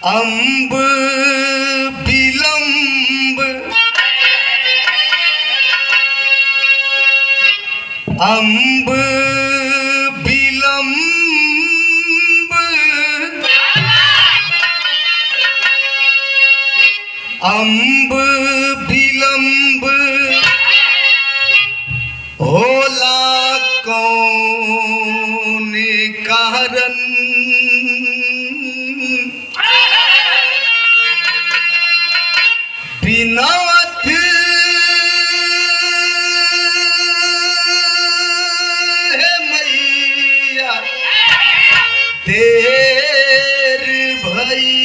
अम्ब विलंब अम्ब विलंब अम्ब विलंब होला कौन कारण बिनवत है मैया देर भई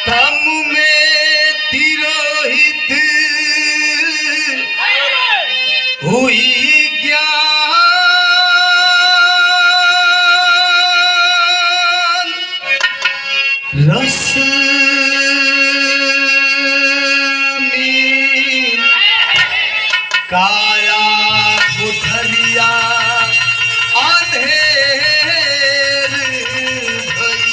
तम में तिरोहित हुई रस में काया गुठरिया अंधेर भई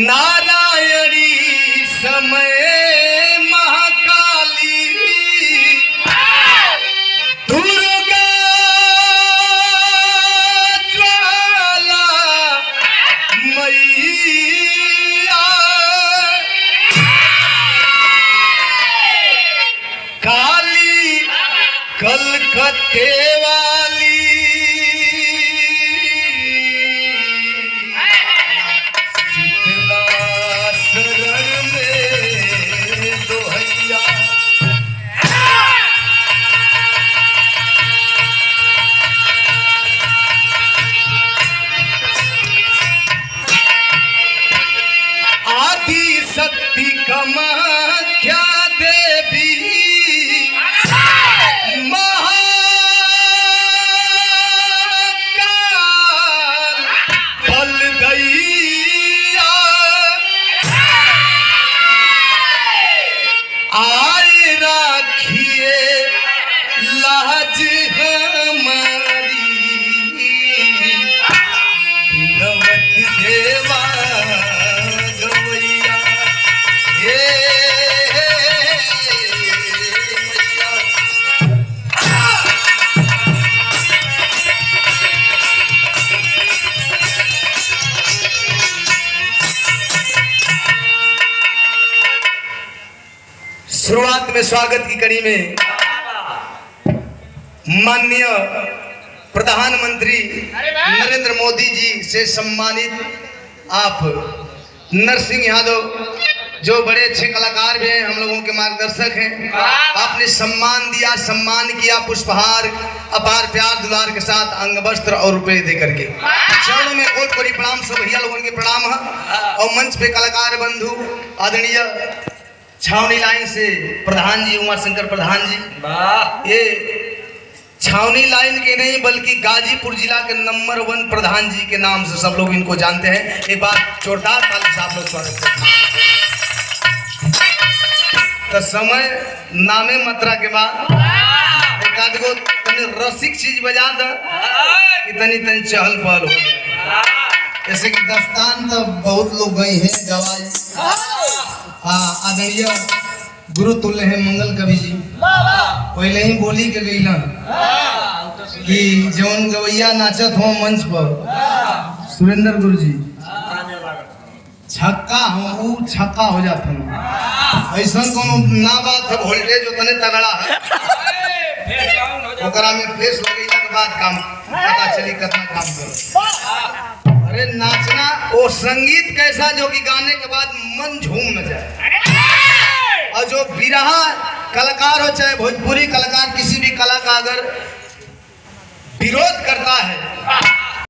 नारायणी समय कलकत्ते वाली शीतला शरण में दोहैया आदि शक्ति कामाख्या देवी आए राखिए लाज हमारी नवत देवा गवैया हे शुरुआत में स्वागत की कड़ी में माननीय प्रधानमंत्री नरेंद्र मोदी जी से सम्मानित आप नरसिंह यादव जो बड़े अच्छे कलाकार भी हैं, हम लोगों के मार्गदर्शक हैं। आपने सम्मान दिया, सम्मान किया, पुष्पहार अपार प्यार दुलार के साथ अंग वस्त्र और रुपए दे करके चरणों में कोट कोटी प्रणाम। सब भैया लोगों के प्रणाम है। और मंच पे कलाकार बंधु आदरणीय छावनी लाइन से प्रधान जी उमा शंकर प्रधान जी, ये छावनी लाइन के नहीं बल्कि गाजीपुर जिला के नंबर 1 प्रधान जी के नाम से सब लोग इनको जानते हैं। एक बार जोरदार ताली से आप लोग स्वागत करते हैं। तो समय नामे मात्रा के बाद एक आध गो तनी रसिक चीज बजा द इतनी तनी चहल पहल हो जाए। जैसे कि दस्तान तो बहुत लोग गए हैं गवाई। आदरणीय गुरु तुल्य है मंगल कवि जी पहले ही बोली के गई कि जौन गवैया नाचत हो मंच पर सुरेंद्र गुरु जी छक्का हो वो छक्का हो जाता है। ऐसा कोनो ना बात है, वोल्टेज उतने तगड़ा है ओकरा में फेस लगेला के बाद काम पता चली कितना काम करो। अरे नाचना वो संगीत कैसा जो कि गाने के बाद मन झूम न जाए। और जो बिरहा कलाकार हो चाहे भोजपुरी कलाकार किसी भी कला का अगर